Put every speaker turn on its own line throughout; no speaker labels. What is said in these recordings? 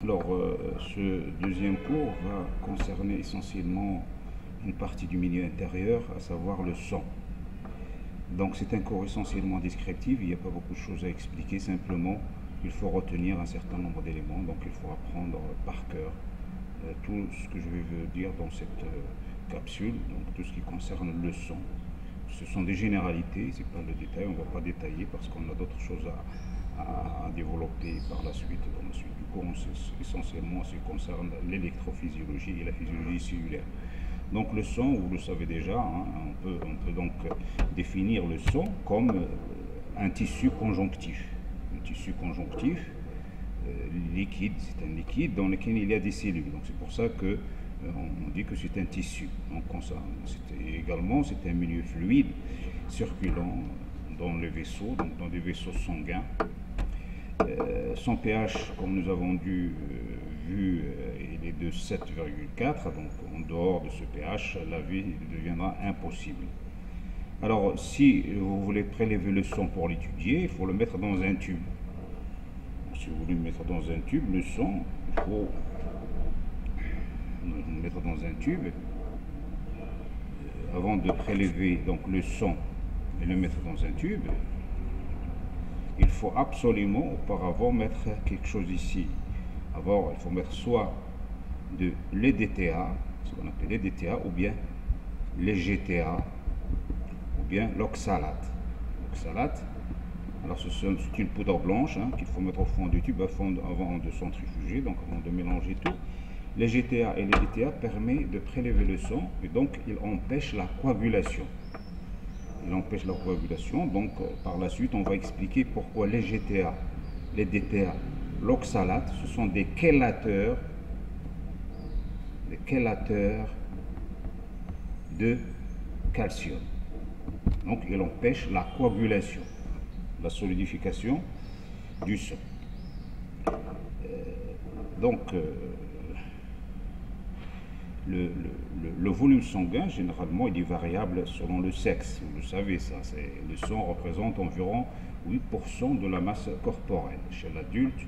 Alors, ce deuxième cours va concerner essentiellement une partie du milieu intérieur, à savoir le sang. Donc, c'est un cours essentiellement descriptif, il n'y a pas beaucoup de choses à expliquer, simplement, il faut retenir un certain nombre d'éléments, donc il faut apprendre par cœur tout ce que je vais vous dire dans cette capsule, donc tout ce qui concerne le sang. Ce sont des généralités, c'est pas le détail, on ne va pas détailler parce qu'on a d'autres choses à développer par la suite, dans la suite du cours, essentiellement ce qui concerne l'électrophysiologie et la physiologie cellulaire. Donc le sang, vous le savez déjà, hein, on peut donc définir le sang comme un tissu conjonctif. Un tissu conjonctif liquide, c'est un liquide dans lequel il y a des cellules. Donc c'est pour ça que on dit que c'est un tissu. Donc également c'est un milieu fluide circulant dans les vaisseaux, donc dans des vaisseaux sanguins. Son pH, comme nous avons vu, il est de 7,4, donc en dehors de ce pH, la vie deviendra impossible. Alors, si vous voulez prélever le sang pour l'étudier, il faut le mettre dans un tube. Si vous voulez le mettre dans un tube, le sang, il faut le mettre dans un tube. Avant de prélever donc le sang et le mettre dans un tube, il faut absolument auparavant mettre quelque chose ici. Alors, il faut mettre soit de l'EDTA, ce qu'on appelle l'EDTA, ou bien l'EGTA, ou bien l'oxalate. L'oxalate, alors c'est une poudre blanche hein, qu'il faut mettre au fond du tube avant de centrifuger, donc avant de mélanger tout. L'EGTA et l'EDTA permettent de prélever le sang et donc il empêche la coagulation. Il empêche la coagulation, donc par la suite on va expliquer pourquoi les GTA, les DTA, l'oxalate, ce sont des chélateurs de calcium. Donc il empêche la coagulation, la solidification du sang. Le volume sanguin, généralement, il est variable selon le sexe. Vous le savez, ça. Le sang représente environ 8% de la masse corporelle. Chez l'adulte,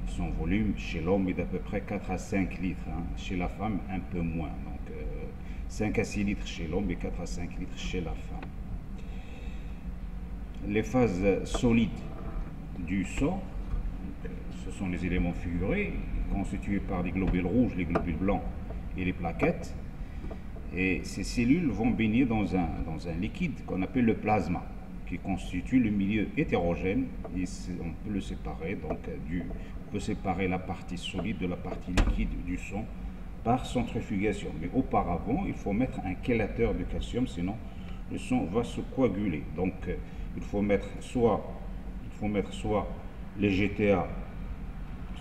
son volume, chez l'homme, est d'à peu près 4 à 5 litres. Hein. Chez la femme, un peu moins. Donc, 5 à 6 litres chez l'homme et 4 à 5 litres chez la femme. Les phases solides du sang, ce sont les éléments figurés, constitués par les globules rouges, les globules blancs et les plaquettes, et ces cellules vont baigner dans un liquide qu'on appelle le plasma, qui constitue le milieu hétérogène. Et on peut le séparer, donc on peut séparer la partie solide de la partie liquide du sang par centrifugation. Mais auparavant, il faut mettre un chélateur de calcium, sinon le sang va se coaguler. Donc il faut mettre soit les GTA,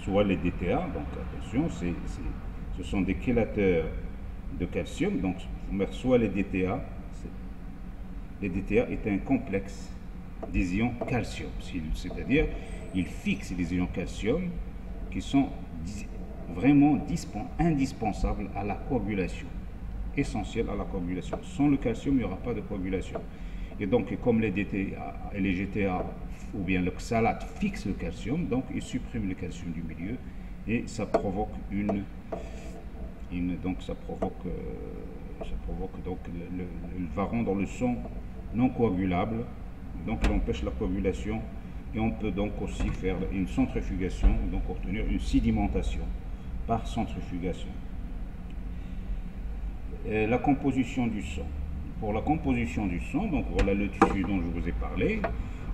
soit les DTA. Donc attention, ce sont des chélateurs de calcium, donc il faut mettre soit les DTA. Les DTA est un complexe des ions calcium, c'est-à-dire ils fixent les ions calcium qui sont vraiment indispensables à la coagulation, essentiels à la coagulation. Sans le calcium, il n'y aura pas de coagulation. Et donc, comme les DTA et les GTA ou bien l'oxalate fixent le calcium, donc ils suppriment le calcium du milieu et ça provoque ça provoque donc il va rendre le sang non coagulable, donc il empêche la coagulation et on peut donc aussi faire une centrifugation, donc obtenir une sédimentation par centrifugation. Et la composition du sang. Pour la composition du sang, donc voilà le tissu dont je vous ai parlé.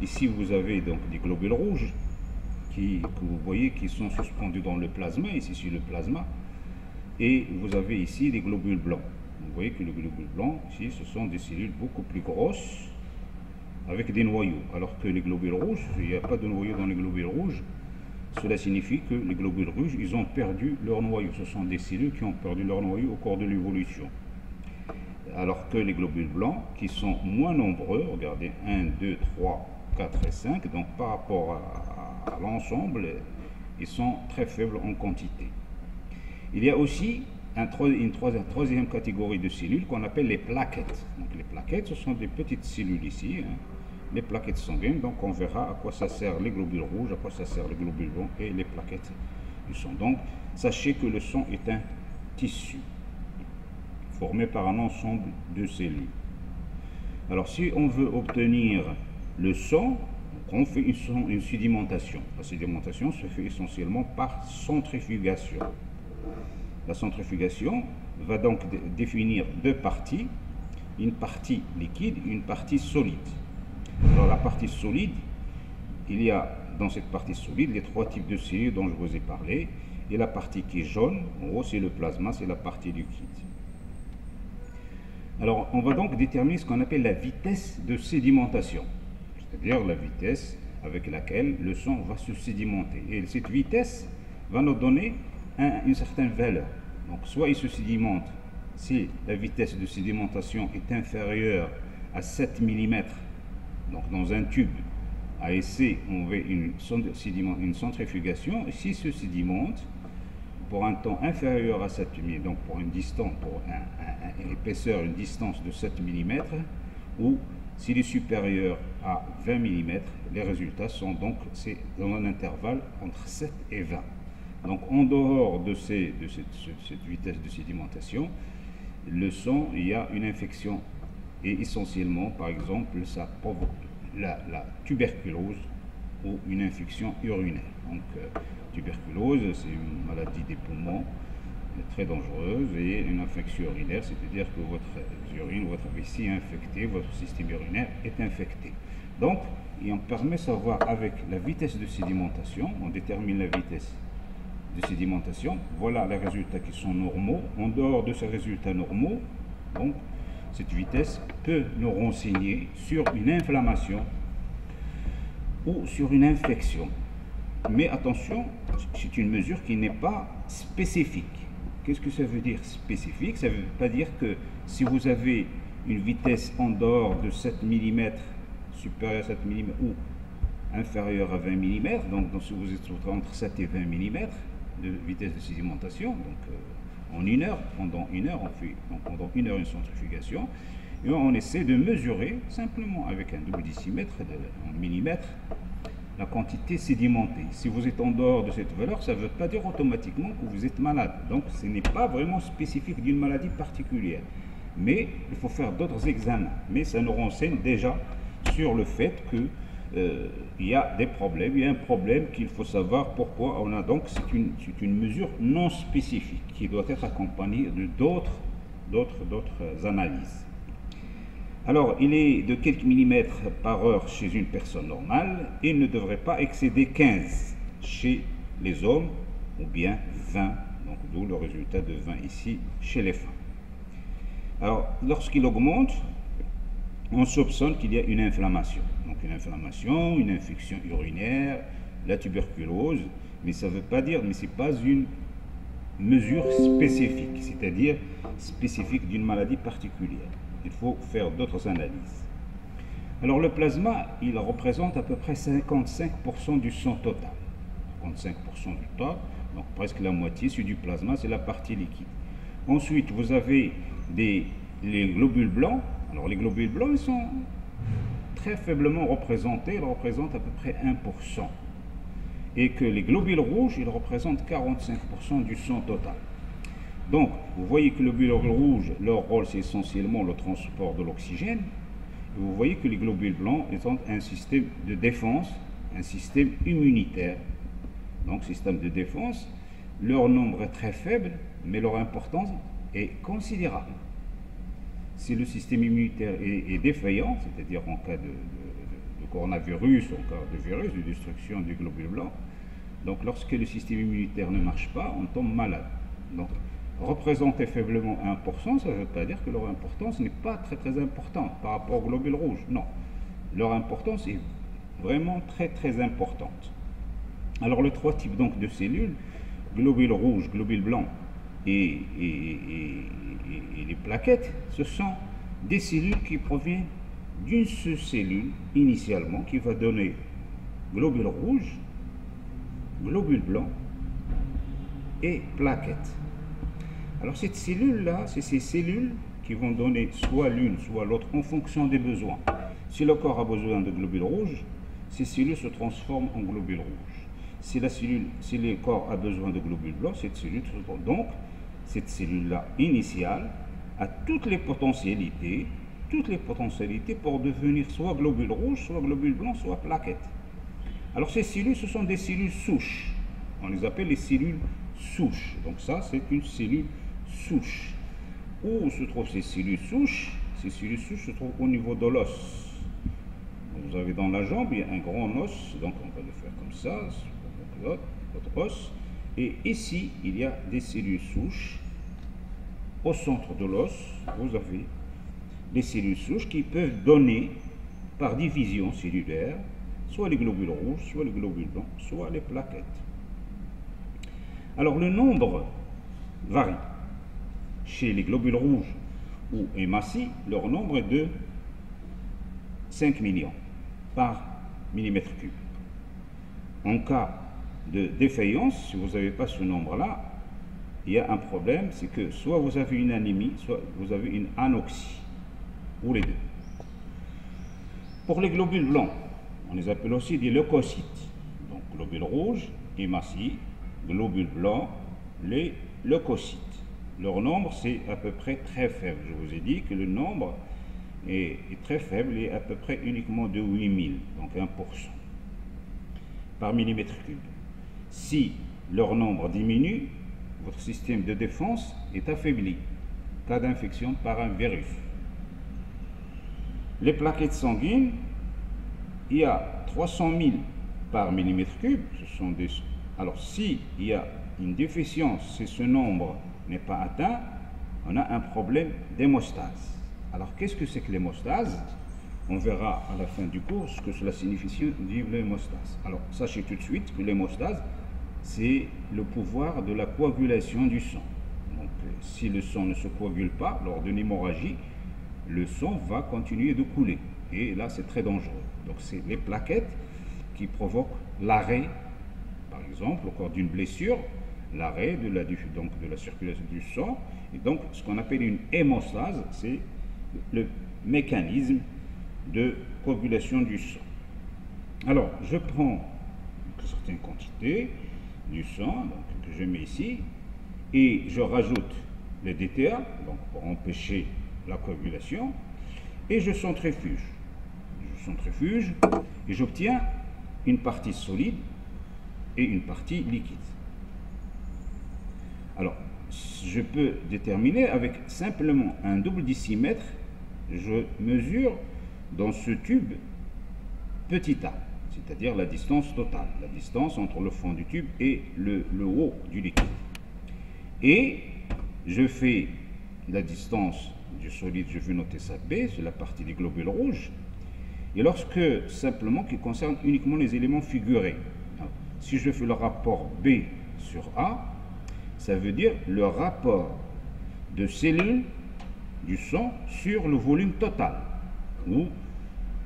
Ici vous avez donc des globules rouges que vous voyez qui sont suspendus dans le plasma, ici sur le plasma. Et vous avez ici les globules blancs. Vous voyez que les globules blancs, ici, ce sont des cellules beaucoup plus grosses avec des noyaux. Alors que les globules rouges, il n'y a pas de noyaux dans les globules rouges. Cela signifie que les globules rouges, ils ont perdu leur noyau. Ce sont des cellules qui ont perdu leur noyau au cours de l'évolution. Alors que les globules blancs, qui sont moins nombreux, regardez, 1, 2, 3, 4 et 5, donc par rapport à l'ensemble, ils sont très faibles en quantité. Il y a aussi une troisième catégorie de cellules qu'on appelle les plaquettes. Donc les plaquettes, ce sont des petites cellules ici, hein, les plaquettes sanguines. Donc on verra à quoi ça sert les globules rouges, à quoi ça sert les globules blancs et les plaquettes du sang. Donc, sachez que le sang est un tissu formé par un ensemble de cellules. Alors, si on veut obtenir le sang, on fait une sédimentation. La sédimentation se fait essentiellement par centrifugation. La centrifugation va donc définir deux parties, une partie liquide et une partie solide. Alors la partie solide, il y a dans cette partie solide les trois types de cellules dont je vous ai parlé, et la partie qui est jaune, en gros c'est le plasma, c'est la partie liquide. Alors on va donc déterminer ce qu'on appelle la vitesse de sédimentation, c'est-à-dire la vitesse avec laquelle le sang va se sédimenter. Et cette vitesse va nous donner une certaine valeur. Donc soit il se sédimente si la vitesse de sédimentation est inférieure à 7 mm, donc dans un tube à essai on veut une centrifugation, et s'il se sédimente pour un temps inférieur à 7 mm, donc pour une distance, pour une épaisseur, une distance de 7 mm, ou s'il est supérieur à 20 mm, les résultats sont donc dans un intervalle entre 7 et 20. Donc en dehors de cette vitesse de sédimentation, le sang, il y a une infection, et essentiellement, par exemple, ça provoque la tuberculose ou une infection urinaire. Donc tuberculose, c'est une maladie des poumons très dangereuse, et une infection urinaire, c'est-à-dire que votre urine, votre vessie est infectée, votre système urinaire est infecté. Donc, et on permet de savoir avec la vitesse de sédimentation, on détermine la vitesse de sédimentation, voilà les résultats qui sont normaux. En dehors de ces résultats normaux, donc, cette vitesse peut nous renseigner sur une inflammation ou sur une infection. Mais attention, c'est une mesure qui n'est pas spécifique. Qu'est-ce que ça veut dire spécifique? Ça ne veut pas dire que si vous avez une vitesse en dehors de 7 mm, supérieure à 7 mm ou inférieure à 20 mm, donc si vous êtes entre 7 et 20 mm de vitesse de sédimentation, donc en une heure, pendant une heure, on fait pendant une heure une centrifugation, et on essaie de mesurer simplement avec un double décimètre en millimètres la quantité sédimentée. Si vous êtes en dehors de cette valeur, ça ne veut pas dire automatiquement que vous êtes malade. Donc ce n'est pas vraiment spécifique d'une maladie particulière. Mais il faut faire d'autres examens. Mais ça nous renseigne déjà sur le fait que il y a des problèmes. Il y a un problème qu'il faut savoir pourquoi on a. Donc c'est une mesure non spécifique qui doit être accompagnée de d'autres analyses. Alors, il est de quelques millimètres par heure chez une personne normale et ne devrait pas excéder 15 chez les hommes ou bien 20, donc d'où le résultat de 20 ici chez les femmes. Alors, lorsqu'il augmente, on soupçonne qu'il y a une inflammation. Donc une inflammation, une infection urinaire, la tuberculose, mais ça ne veut pas dire, mais ce n'est pas une mesure spécifique, c'est-à-dire spécifique d'une maladie particulière. Il faut faire d'autres analyses. Alors le plasma, il représente à peu près 55% du sang total. 55% du total, donc presque la moitié, c'est du plasma, c'est la partie liquide. Ensuite, vous avez les globules blancs. Alors les globules blancs, ils sont très faiblement représentés, ils représentent à peu près 1%. Et que les globules rouges, ils représentent 45% du sang total. Donc, vous voyez que les globules rouges, leur rôle, c'est essentiellement le transport de l'oxygène. Et vous voyez que les globules blancs étant un système de défense, un système immunitaire. Donc, système de défense, leur nombre est très faible, mais leur importance est considérable. Si le système immunitaire est défaillant, c'est-à-dire en cas de coronavirus, en cas de virus, de destruction des globules blancs, donc lorsque le système immunitaire ne marche pas, on tombe malade. Donc, représenter faiblement 1%, ça ne veut pas dire que leur importance n'est pas très importante par rapport aux globules rouges. Non, leur importance est vraiment très importante. Alors les trois types donc de cellules, globules rouges, globules blancs et les plaquettes, ce sont des cellules qui proviennent d'une seule cellule initialement qui va donner globules rouges, globules blancs et plaquettes. Alors cette cellule-là, c'est ces cellules qui vont donner soit l'une, soit l'autre en fonction des besoins. Si le corps a besoin de globules rouges, ces cellules se transforment en globules rouges. si le corps a besoin de globules blancs, donc cette cellule-là initiale a toutes les potentialités pour devenir soit globule rouge, soit globule blanc, soit plaquette. Alors ces cellules, ce sont des cellules souches. On les appelle les cellules souches. Donc ça, c'est une cellule souche. Où se trouvent ces cellules souches? Ces cellules souches se trouvent au niveau de l'os. Vous avez dans la jambe, il y a un grand os, donc on va le faire comme ça, votre os. Et ici, il y a des cellules souches. Au centre de l'os, vous avez des cellules souches qui peuvent donner, par division cellulaire, soit les globules rouges, soit les globules blancs, soit les plaquettes. Alors le nombre varie. Chez les globules rouges ou hématies, leur nombre est de 5 millions par millimètre cube. En cas de défaillance, si vous n'avez pas ce nombre-là, il y a un problème, c'est que soit vous avez une anémie, soit vous avez une anoxie, ou les deux. Pour les globules blancs, on les appelle aussi des leucocytes. Donc globules rouges, hématies, globules blancs, les leucocytes. Leur nombre, c'est à peu près très faible. Je vous ai dit que le nombre est très faible et à peu près uniquement de 8000, donc 1% par millimètre cube. Si leur nombre diminue, votre système de défense est affaibli, cas d'infection par un virus. Les plaquettes sanguines, il y a 300 000 par millimètre cube. Alors, s'il y a une déficience, si ce nombre n'est pas atteint, on a un problème d'hémostase. Alors, qu'est-ce que c'est que l'hémostase? On verra à la fin du cours ce que cela signifie l'hémostase. Alors, sachez tout de suite que l'hémostase, c'est le pouvoir de la coagulation du sang. Donc, si le sang ne se coagule pas lors d'une hémorragie, le sang va continuer de couler. Et là, c'est très dangereux. Donc, c'est les plaquettes qui provoquent l'arrêt, par exemple, au cours d'une blessure, l'arrêt de la circulation du sang. Et donc, ce qu'on appelle une hémostase, c'est le mécanisme de coagulation du sang. Alors, je prends une certaine quantité du sang que je mets ici et je rajoute le DTA, donc pour empêcher la coagulation, et je centrifuge. Et j'obtiens une partie solide et une partie liquide. Alors, je peux déterminer avec simplement un double décimètre, je mesure dans ce tube petit a, c'est-à-dire la distance totale, la distance entre le fond du tube et le haut du liquide. Et je fais la distance du solide, je vais noter ça B, c'est la partie des globules rouges. Et lorsque, simplement, qui concerne uniquement les éléments figurés, si je fais le rapport B sur A, ça veut dire le rapport de cellules du sang sur le volume total, ou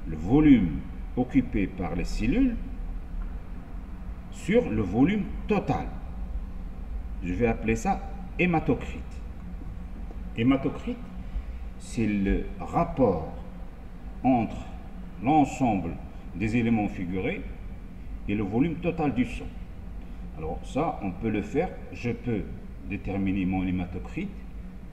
le volume occupé par les cellules sur le volume total. Je vais appeler ça hématocrite. Hématocrite, c'est le rapport entre l'ensemble des éléments figurés et le volume total du sang. Alors ça, on peut le faire. Je peux déterminer mon hématocrite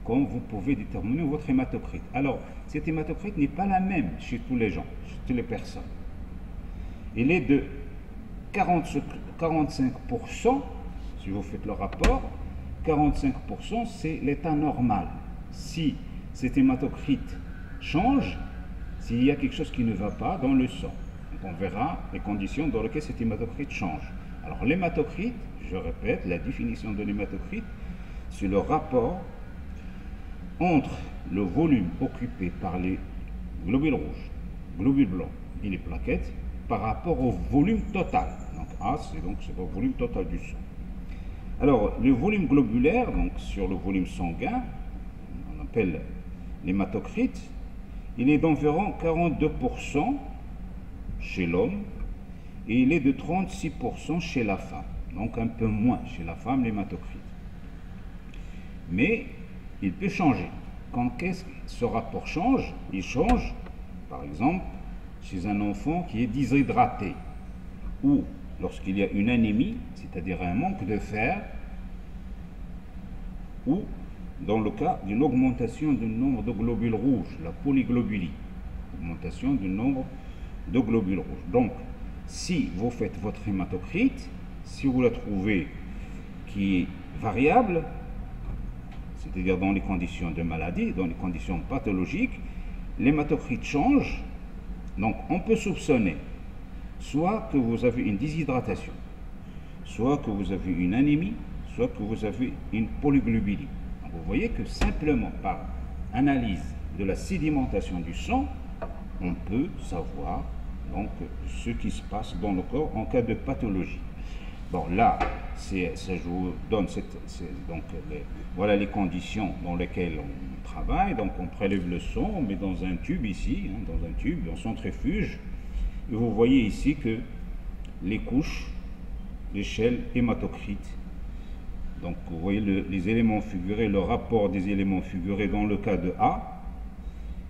comme vous pouvez déterminer votre hématocrite. Alors, cette hématocrite n'est pas la même chez tous les gens, chez toutes les personnes. Il est de 45%, si vous faites le rapport, 45% c'est l'état normal. Si cet hématocrite change, s'il y a quelque chose qui ne va pas dans le sang, donc on verra les conditions dans lesquelles cet hématocrite change. Alors l'hématocrite, je répète, la définition de l'hématocrite, c'est le rapport entre le volume occupé par les globules rouges, globules blancs et les plaquettes par rapport au volume total. Donc A, c'est le volume total du sang. Alors, le volume globulaire, donc sur le volume sanguin, on appelle l'hématocrite, il est d'environ 42% chez l'homme et il est de 36% chez la femme. Donc un peu moins chez la femme, l'hématocrite. Mais il peut changer. Quand ce rapport change, il change, par exemple, chez un enfant qui est déshydraté ou lorsqu'il y a une anémie, c'est-à-dire un manque de fer, ou dans le cas d'une augmentation du nombre de globules rouges, la polyglobulie, augmentation du nombre de globules rouges. Donc, si vous faites votre hématocrite, si vous la trouvez qui est variable, c'est-à-dire dans les conditions de maladie, dans les conditions pathologiques, l'hématocrite change. Donc, on peut soupçonner soit que vous avez une déshydratation, soit que vous avez une anémie, soit que vous avez une polyglobulie. Donc, vous voyez que simplement par analyse de la sédimentation du sang, on peut savoir donc ce qui se passe dans le corps en cas de pathologie. Bon, là, je vous donne voilà les conditions dans lesquelles on travaille. Donc, on prélève le sang, on met dans un tube ici, dans un tube, dans centrifuge. Et vous voyez ici que les couches, l'échelle hématocrite. Donc, vous voyez les éléments figurés, le rapport des éléments figurés dans le cas de A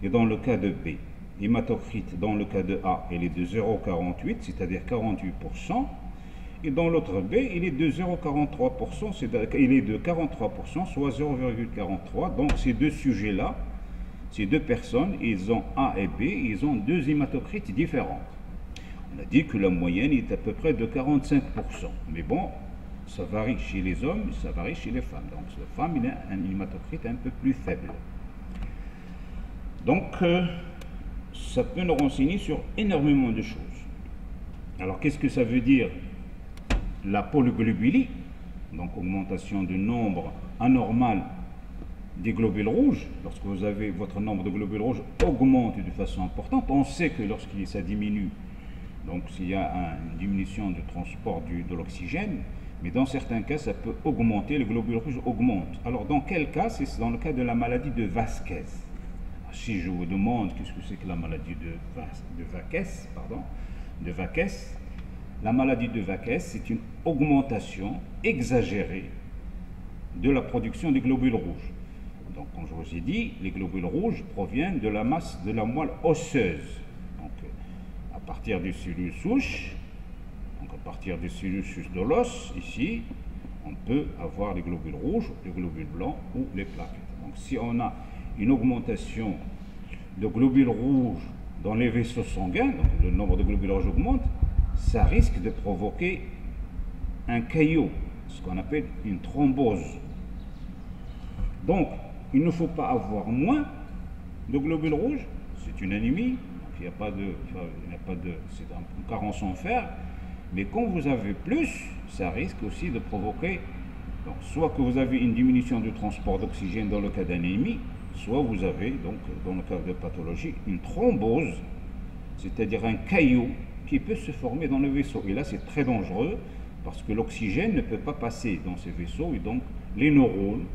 et dans le cas de B. Hématocrite, dans le cas de A, il est de 0,48, c'est-à-dire 48%. Et dans l'autre B, il est de 0,43%, il est de 43%, soit 0,43. Donc ces deux sujets-là, ces deux personnes, ils ont A et B, ils ont deux hématocrites différentes. On a dit que la moyenne est à peu près de 45%. Mais bon, ça varie chez les hommes, ça varie chez les femmes. Donc la femme, il a un hématocrite un peu plus faible. Donc, ça peut nous renseigner sur énormément de choses. Alors, qu'est-ce que ça veut dire la polyglobulie, donc augmentation du nombre anormal des globules rouges? Lorsque vous avez votre nombre de globules rouges augmente de façon importante, on sait que lorsque ça diminue, donc s'il y a une diminution du transport de l'oxygène, mais dans certains cas, ça peut augmenter, les globules rouges augmentent. Alors, dans quel cas? C'est dans le cas de la maladie de Vasquez. Si je vous demande qu'est-ce que c'est que la maladie de Vasquez, la maladie de Vasquez, c'est une augmentation exagérée de la production des globules rouges. Donc, comme je vous ai dit, les globules rouges proviennent de la masse de la moelle osseuse. Donc, à partir des cellules souches, donc à partir des cellules souches de l'os, ici, on peut avoir les globules rouges, les globules blancs ou les plaquettes. Donc, si on a une augmentation de globules rouges dans les vaisseaux sanguins, donc le nombre de globules rouges augmente, ça risque de provoquer un caillot, ce qu'on appelle une thrombose. Donc, il ne faut pas avoir moins de globules rouges, c'est une anémie, donc il n'y a pas de, c'est une carence en fer, mais quand vous avez plus, ça risque aussi de provoquer, donc, soit que vous avez une diminution du transport d'oxygène dans le cas d'anémie, soit vous avez, donc, dans le cas de pathologie, une thrombose, c'est-à-dire un caillot qui peut se former dans le vaisseau. Et là, c'est très dangereux parce que l'oxygène ne peut pas passer dans ces vaisseaux et donc les neurones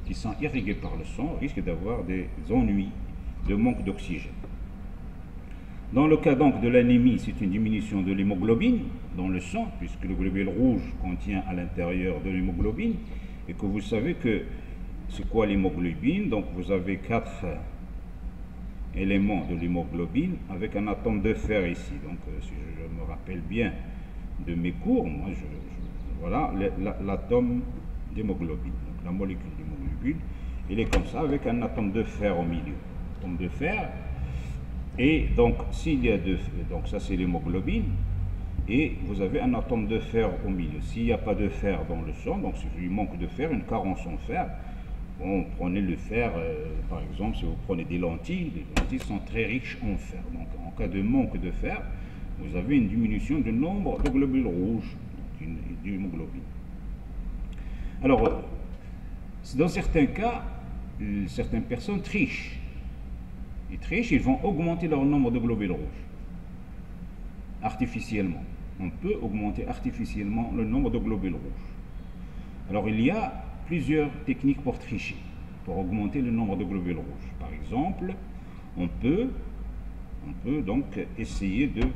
qui sont irrigués par le sang risquent d'avoir des ennuis de manque d'oxygène. Dans le cas donc de l'anémie, c'est une diminution de l'hémoglobine dans le sang, puisque le globule rouge contient à l'intérieur de l'hémoglobine, et que vous savez que c'est quoi l'hémoglobine? Donc vous avez 4 éléments de l'hémoglobine avec un atome de fer ici. Donc si je me rappelle bien de mes cours, moi voilà l'atome d'hémoglobine. Donc la molécule d'hémoglobine, il est comme ça avec un atome de fer au milieu. Atome de fer. Et donc s'il y a donc ça c'est l'hémoglobine. Et vous avez un atome de fer au milieu. S'il n'y a pas de fer dans le sang, donc s'il manque de fer, une carence en fer, bon, prenez le fer, par exemple, si vous prenez des lentilles, les lentilles sont très riches en fer. Donc, en cas de manque de fer, vous avez une diminution du nombre de globules rouges, d'hémoglobine. Alors, dans certains cas, certaines personnes trichent. Ils trichent, ils vont augmenter leur nombre de globules rouges, artificiellement. On peut augmenter artificiellement le nombre de globules rouges. Alors, il y a plusieurs techniques pour tricher, pour augmenter le nombre de globules rouges. Par exemple, on peut donc essayer de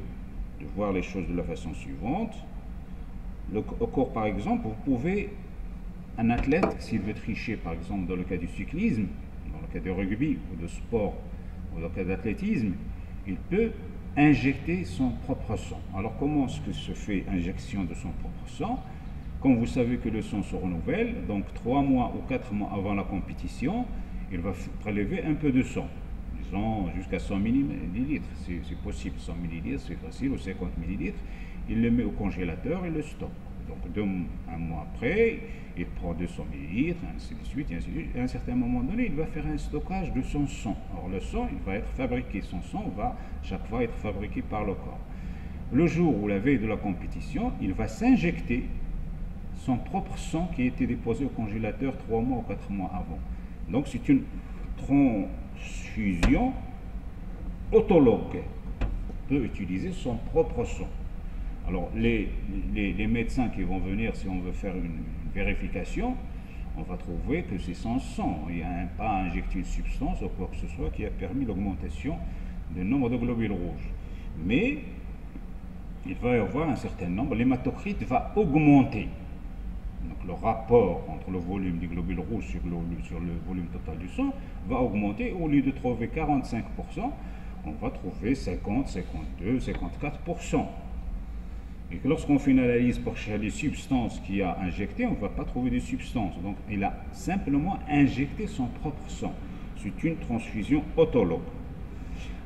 voir les choses de la façon suivante. Au cours, par exemple, vous pouvez, un athlète, s'il veut tricher, par exemple, dans le cas du cyclisme, dans le cas du rugby, ou de sport, ou dans le cas d'athlétisme, il peut injecter son propre sang. Alors comment est-ce que se fait injection de son propre sang? Comme vous savez que le sang se renouvelle, donc 3 mois ou 4 mois avant la compétition, il va prélever un peu de sang, disons jusqu'à 100 millilitres, c'est possible, 100 millilitres, c'est facile, ou 50 millilitres, il le met au congélateur et le stocke. Donc un mois après, il prend 200 millilitres, ainsi de suite, et ainsi de suite. Et à un certain moment donné, il va faire un stockage de son sang. Alors le sang, il va être fabriqué, son sang va chaque fois être fabriqué par le corps. Le jour ou la veille de la compétition, il va s'injecter son propre sang qui a été déposé au congélateur 3 mois ou 4 mois avant. Donc c'est une transfusion autologue. On peut utiliser son propre sang. Alors les médecins qui vont venir, si on veut faire une vérification, on va trouver que c'est son sang. Il n'y a pas injecté une substance ou quoi que ce soit qui a permis l'augmentation du nombre de globules rouges. Mais il va y avoir un certain nombre, l'hématocrite va augmenter. Donc le rapport entre le volume des globules rouges sur le volume total du sang va augmenter. Au lieu de trouver 45%, on va trouver 50, 52, 54%. Et que lorsqu'on fait une analyse pour chercher les substances qu'il a injectées, on ne va pas trouver de substances. Donc il a simplement injecté son propre sang. C'est une transfusion autologue.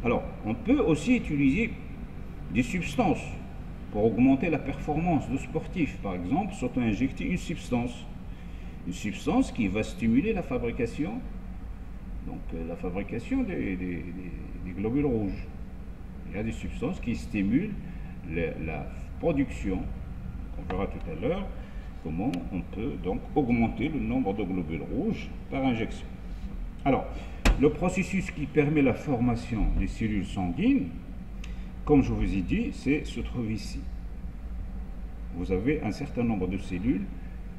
Alors, on peut aussi utiliser des substances pour augmenter la performance du sportif. Par exemple, s'auto-injecter une substance qui va stimuler la fabrication, donc la fabrication des globules rouges. Il y a des substances qui stimulent la production. On verra tout à l'heure comment on peut donc augmenter le nombre de globules rouges par injection. Alors, le processus qui permet la formation des cellules sanguines, comme je vous ai dit, se trouve ici. Vous avez un certain nombre de cellules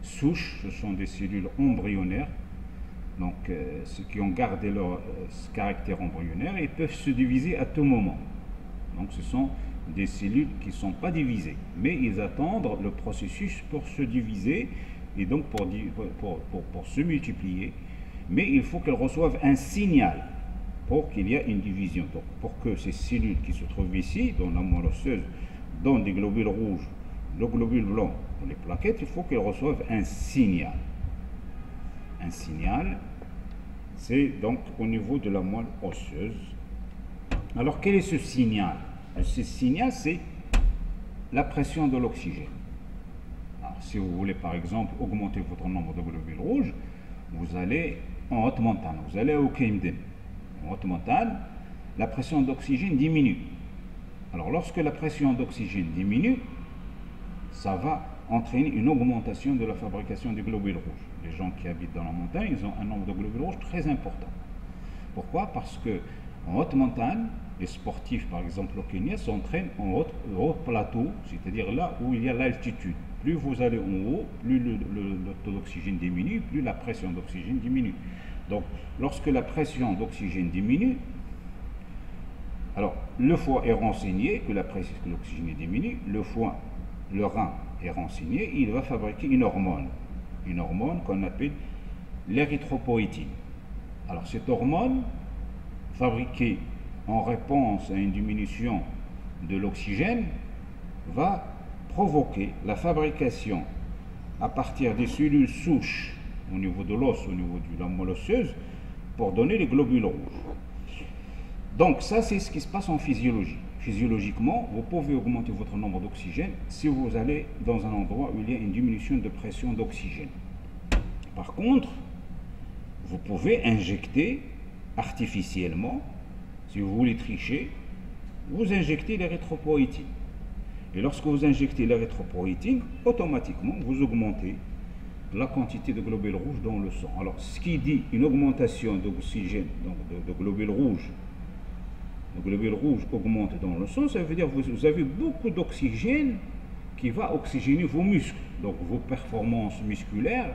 souches, ce sont des cellules embryonnaires, donc ceux qui ont gardé leur caractère embryonnaire, et peuvent se diviser à tout moment. Donc ce sont des cellules qui ne sont pas divisées, mais ils attendent le processus pour se diviser et donc pour se multiplier. Mais il faut qu'elles reçoivent un signal pour qu'il y ait une division. Donc, pour que ces cellules qui se trouvent ici, dans la moelle osseuse, dans des globules rouges, le globule blanc, dans les plaquettes, il faut qu'elles reçoivent un signal. Un signal, c'est donc au niveau de la moelle osseuse. Alors, quel est ce signal? Ce signal, c'est la pression de l'oxygène. Alors, si vous voulez, par exemple, augmenter votre nombre de globules rouges, vous allez en haute montagne, vous allez au Keimden. En haute montagne, la pression d'oxygène diminue. Alors, lorsque la pression d'oxygène diminue, ça va entraîner une augmentation de la fabrication des globules rouges. Les gens qui habitent dans la montagne, ils ont un nombre de globules rouges très important. Pourquoi? Parce que en haute montagne, les sportifs, par exemple au Kenya, s'entraînent en haut plateau, c'est-à-dire là où il y a l'altitude. Plus vous allez en haut, plus le taux d'oxygène diminue, plus la pression d'oxygène diminue. Donc, lorsque la pression d'oxygène diminue, alors le foie est renseigné que la pression de l'oxygène diminue, le rein est renseigné, il va fabriquer une hormone qu'on appelle l'érythropoïétine. Alors cette hormone, fabriquée en réponse à une diminution de l'oxygène, va provoquer la fabrication à partir des cellules souches au niveau de l'os, au niveau de la moelle osseuse, pour donner les globules rouges. Donc ça, c'est ce qui se passe en physiologie. Physiologiquement, vous pouvez augmenter votre nombre d'oxygène si vous allez dans un endroit où il y a une diminution de pression d'oxygène. Par contre, vous pouvez injecter artificiellement, si vous voulez tricher, vous injectez l'érythropoïétine. Et lorsque vous injectez l'érythropoïétine, automatiquement, vous augmentez la quantité de globules rouges dans le sang. Alors, ce qui dit une augmentation d'oxygène, donc de globules rouges, le globule rouge augmente dans le sang, ça veut dire que vous avez beaucoup d'oxygène qui va oxygéner vos muscles. Donc vos performances musculaires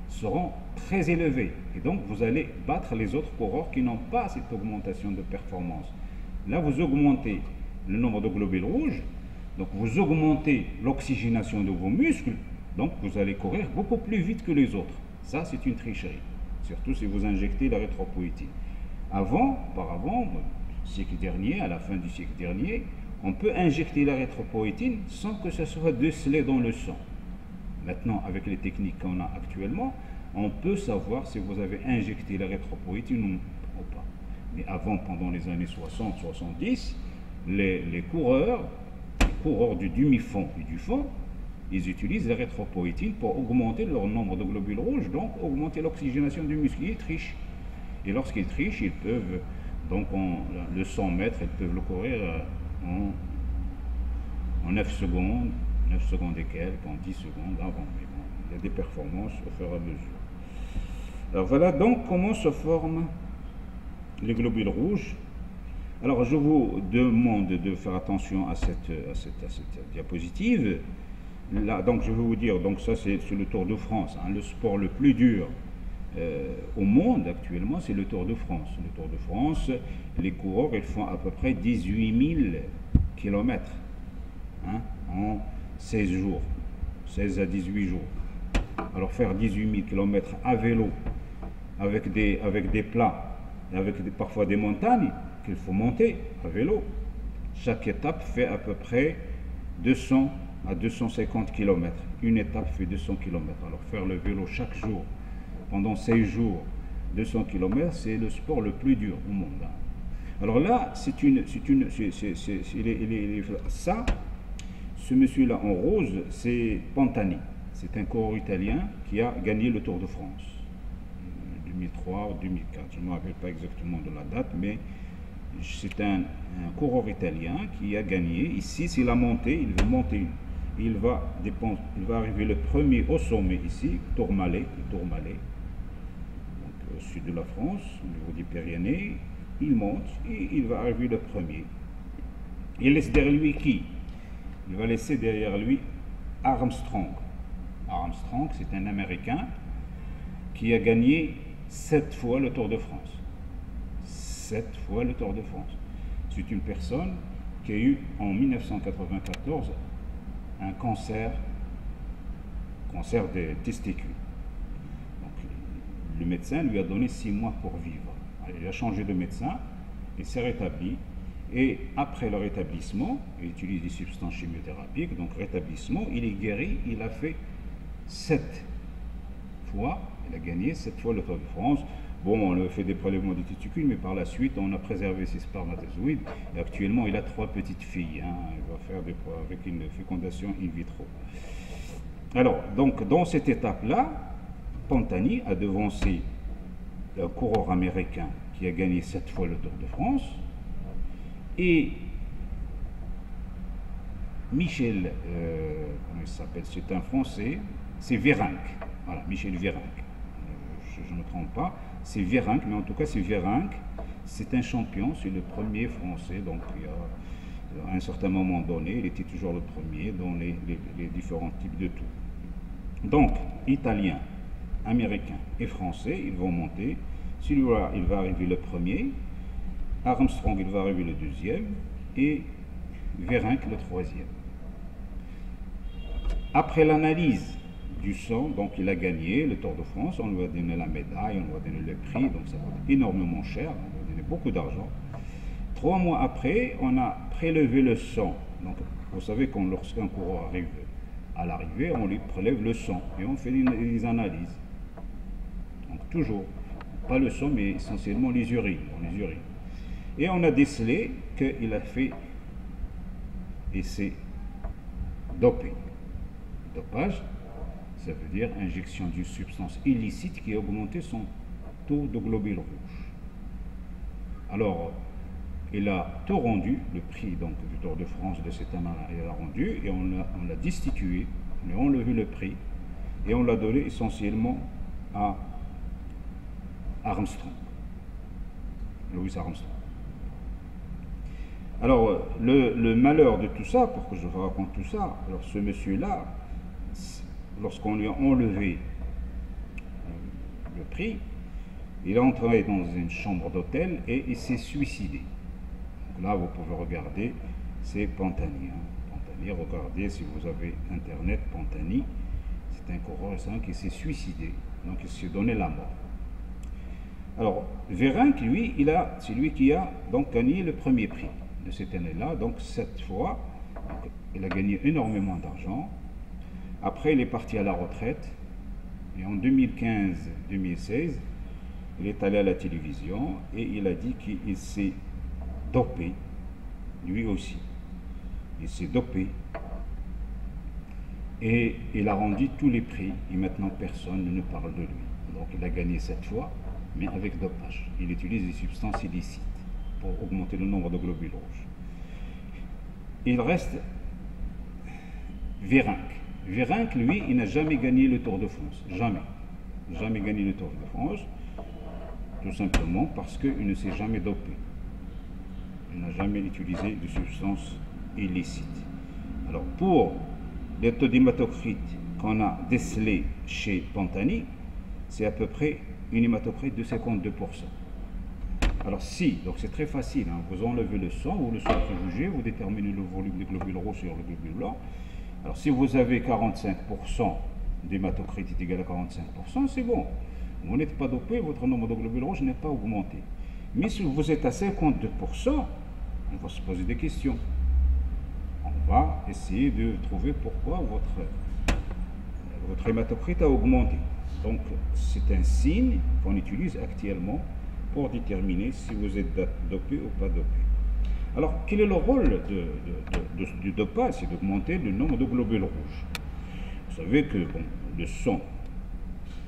seront très élevées. Et donc vous allez battre les autres coureurs qui n'ont pas cette augmentation de performance. Là, vous augmentez le nombre de globules rouges, donc vous augmentez l'oxygénation de vos muscles, donc vous allez courir beaucoup plus vite que les autres. Ça, c'est une tricherie, surtout si vous injectez l'érythropoïétine. Auparavant, siècle dernier, à la fin du siècle dernier, on peut injecter l'érythropoïétine sans que ce soit décelé dans le sang. Maintenant, avec les techniques qu'on a actuellement, on peut savoir si vous avez injecté l'érythropoïétine ou pas. Mais avant, pendant les années 60-70, les coureurs du demi-fond et du fond, ils utilisent l'érythropoïétine pour augmenter leur nombre de globules rouges, donc augmenter l'oxygénation du muscle. Ils trichent. Et lorsqu'ils trichent, ils peuvent, donc le 100 mètres, ils peuvent le courir en 9 secondes, 9 secondes et quelques, en 10 secondes avant. Mais bon, il y a des performances au fur et à mesure. Alors voilà donc comment se forment les globules rouges. Alors je vous demande de faire attention à cette diapositive. Là, donc je vais vous dire, donc ça c'est le Tour de France, hein, le sport le plus dur au monde actuellement, c'est le Tour de France. Le Tour de France, les coureurs, ils font à peu près 18 000 km en 16 jours, 16 à 18 jours. Alors faire 18 000 km à vélo, avec des plats, avec parfois des montagnes qu'il faut monter à vélo, chaque étape fait à peu près 200 à 250 km. Une étape fait 200 km. Alors faire le vélo chaque jour, pendant 16 jours, 200 km, c'est le sport le plus dur au monde. Alors là, ce monsieur-là en rose, c'est Pantani. C'est un coureur italien qui a gagné le Tour de France. 2003 ou 2004, je ne me rappelle pas exactement de la date, mais c'est un coureur italien qui a gagné. Ici, c'est la montée, il veut monter. Il va arriver le premier au sommet ici, Tourmalet, donc au sud de la France, au niveau des Pyrénées. Il monte et il va arriver le premier. Il laisse derrière lui qui? Il va laisser derrière lui Armstrong. Armstrong, c'est un Américain qui a gagné 7 fois le Tour de France. 7 fois le Tour de France. C'est une personne qui a eu en 1994 un cancer des testicules. Donc, le médecin lui a donné 6 mois pour vivre. Il a changé de médecin, il s'est rétabli. Et après le rétablissement, il utilise des substances chimiothérapiques, donc rétablissement, il est guéri, il a fait 7 fois, il a gagné 7 fois le Tour de France. Bon, on a fait des prélèvements des testicules, mais par la suite, on a préservé ses spermatozoïdes. Et actuellement, il a 3 petites filles. Il va faire avec une fécondation in vitro. Alors, donc, dans cette étape-là, Pantani a devancé un coureur américain qui a gagné 7 fois le Tour de France. Et Michel, comment il s'appelle? C'est un Français, c'est Virenque. Voilà, Michel Virenque. Je ne me trompe pas. C'est Virenque, mais en tout cas c'est Virenque, c'est un champion, c'est le premier Français, donc à un certain moment donné, il était toujours le premier dans les différents types de tours. Donc, Italien, Américain et Français, ils vont monter. Celui-là, il va arriver le premier, Armstrong, il va arriver le deuxième, et Virenque le troisième. Après l'analyse du sang, donc il a gagné le Tour de France, on lui a donné la médaille, on lui a donné le prix, donc ça coûte énormément cher, on lui a donné beaucoup d'argent. 3 mois après, on a prélevé le sang. Donc vous savez que lorsqu'un coureur arrive à l'arrivée, on lui prélève le sang et on fait des analyses. Donc toujours, pas le sang, mais essentiellement les urines. Et on a décelé qu'il a fait essai doping. Dopage, ça veut dire injection d'une substance illicite qui a augmenté son taux de globules rouges. Alors, il a tout rendu, le prix donc, du Tour de France de cette année-là, il a rendu, et on l'a destitué, on a enlevé le prix, et on l'a donné essentiellement à Armstrong, Louis Armstrong. Alors, le malheur de tout ça, pour que je vous raconte tout ça, alors ce monsieur-là, lorsqu'on lui a enlevé le prix, il est entré dans une chambre d'hôtel et il s'est suicidé. Donc là, vous pouvez regarder, c'est Pantani. Pantani, regardez si vous avez internet, Pantani, c'est un coureur qui s'est suicidé, donc il s'est donné la mort. Alors, Vérinck, lui, c'est lui qui a donc gagné le premier prix de cette année-là. Donc, cette fois, donc, il a gagné énormément d'argent. Après, il est parti à la retraite. Et en 2015-2016, il est allé à la télévision et il a dit qu'il s'est dopé, lui aussi. Il s'est dopé. Et il a rendu tous les prix. Et maintenant, personne ne parle de lui. Donc, il a gagné cette fois, mais avec dopage. Il utilise des substances illicites pour augmenter le nombre de globules rouges. Il reste Vérinck. Vérinck, lui, il n'a jamais gagné le Tour de France. Jamais. Jamais gagné le Tour de France. Tout simplement parce qu'il ne s'est jamais dopé. Il n'a jamais utilisé de substances illicites. Alors, pour les taux d'hématocrite qu'on a décelés chez Pantani, c'est à peu près une hématocrite de 52%. Alors si, donc c'est très facile, hein, vous enlevez le sang ou le centrifugé, vous déterminez le volume des globules rouges sur le globule blanc. Alors si vous avez 45% d'hématocrite est égal à 45%, c'est bon. Vous n'êtes pas dopé, votre nombre de globules rouges n'est pas augmenté. Mais si vous êtes à 52%, on va se poser des questions. On va essayer de trouver pourquoi votre hématocrite a augmenté. Donc, c'est un signe qu'on utilise actuellement pour déterminer si vous êtes dopé ou pas dopé. Alors, quel est le rôle du dopage? C'est d'augmenter le nombre de globules rouges. Vous savez que le sang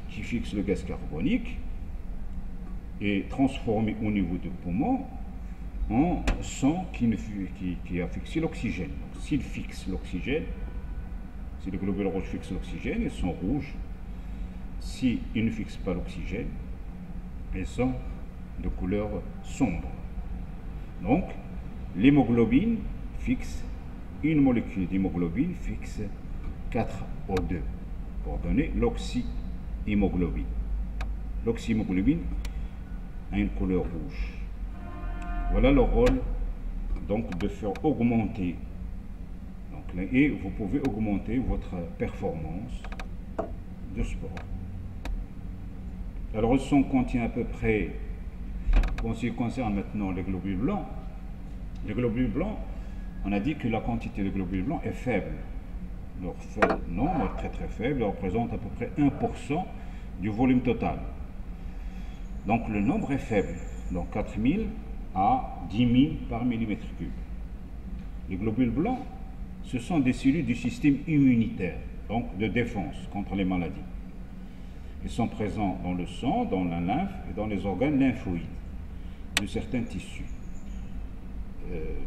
qui fixe le gaz carbonique est transformé au niveau du poumon en sang qui a fixé l'oxygène. Donc, s'il fixe l'oxygène, si le globule rouge fixe l'oxygène, ils sont rouges. Si il ne fixe pas l'oxygène, ils sont de couleur sombre. Donc, l'hémoglobine fixe, une molécule d'hémoglobine fixe 4O2 pour donner l'oxyhémoglobine. L'oxyhémoglobine a une couleur rouge. Voilà le rôle donc de faire augmenter. Donc, et vous pouvez augmenter votre performance de sport. Alors, le sang contient à peu près, en ce qui concerne maintenant les globules blancs, on a dit que la quantité de globules blancs est faible. Leur nombre est très très faible, il représente à peu près 1% du volume total. Donc le nombre est faible, donc 4000 à 10 000 par millimètre cube. Les globules blancs, ce sont des cellules du système immunitaire, donc de défense contre les maladies. Ils sont présents dans le sang, dans la lymphe et dans les organes lymphoïdes de certains tissus.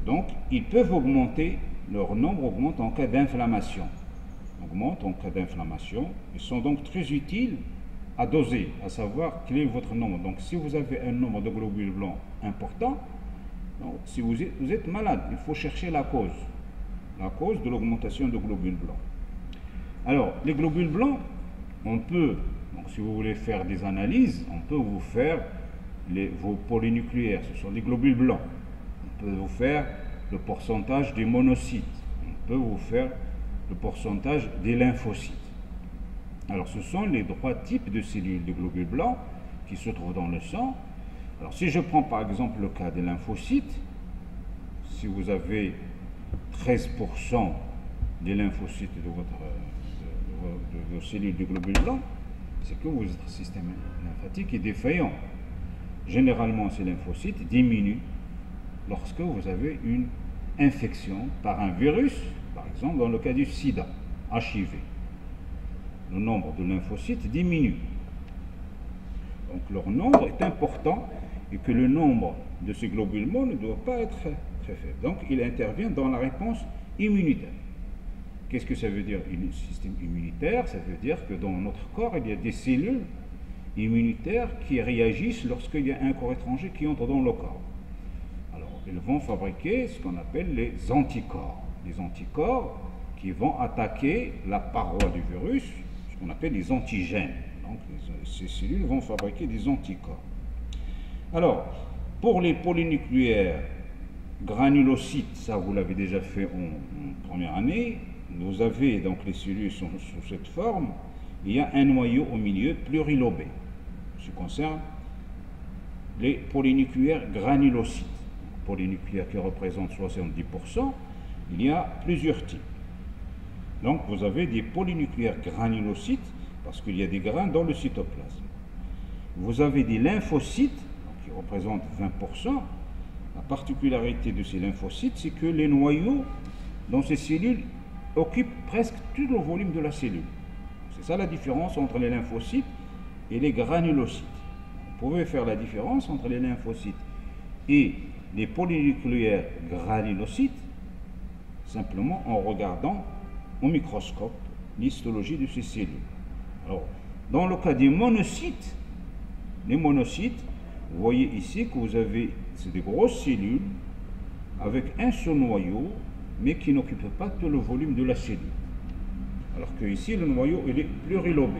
Donc, ils peuvent augmenter, leur nombre augmente en cas d'inflammation. Ils sont donc très utiles à doser, à savoir quel est votre nombre. Donc, si vous avez un nombre de globules blancs important, donc, si vous êtes malade, il faut chercher la cause de l'augmentation de globules blancs. Alors, les globules blancs, on peut, donc si vous voulez faire des analyses, on peut vous faire vos polynucléaires, ce sont des globules blancs. On peut vous faire le pourcentage des monocytes, on peut vous faire le pourcentage des lymphocytes. Alors, ce sont les trois types de cellules de globules blancs qui se trouvent dans le sang. Alors, si je prends par exemple le cas des lymphocytes, si vous avez 13% des lymphocytes de vos cellules de globules blancs, c'est que votre système lymphatique est défaillant. Généralement, ces lymphocytes diminuent lorsque vous avez une infection par un virus, par exemple dans le cas du sida, HIV. Le nombre de lymphocytes diminue. Donc leur nombre est important et que le nombre de ces globules blancs ne doit pas être très faible. Donc il intervient dans la réponse immunitaire. Qu'est-ce que ça veut dire, un système immunitaire? Ça veut dire que dans notre corps, il y a des cellules immunitaires qui réagissent lorsqu'il y a un corps étranger qui entre dans le corps. Alors, ils vont fabriquer ce qu'on appelle les anticorps. Les anticorps qui vont attaquer la paroi du virus, ce qu'on appelle les antigènes. Donc, ces cellules vont fabriquer des anticorps. Alors, pour les polynucléaires granulocytes, ça vous l'avez déjà fait en première année, vous avez donc les cellules sont sous cette forme, il y a un noyau au milieu plurilobé. Ce qui concerne les polynucléaires granulocytes. Polynucléaires qui représentent 70%, il y a plusieurs types. Donc vous avez des polynucléaires granulocytes, parce qu'il y a des grains dans le cytoplasme. Vous avez des lymphocytes, qui représentent 20%. La particularité de ces lymphocytes, c'est que les noyaux dans ces cellules occupent presque tout le volume de la cellule. C'est ça la différence entre les lymphocytes et les granulocytes. Vous pouvez faire la différence entre les lymphocytes et les polynucléaires granulocytes simplement en regardant au microscope l'histologie de ces cellules. Alors, dans le cas des monocytes, les monocytes, vous voyez ici que vous avez des grosses cellules avec un seul noyau, mais qui n'occupe pas tout le volume de la cellule. Alors que ici, le noyau il est plurilobé.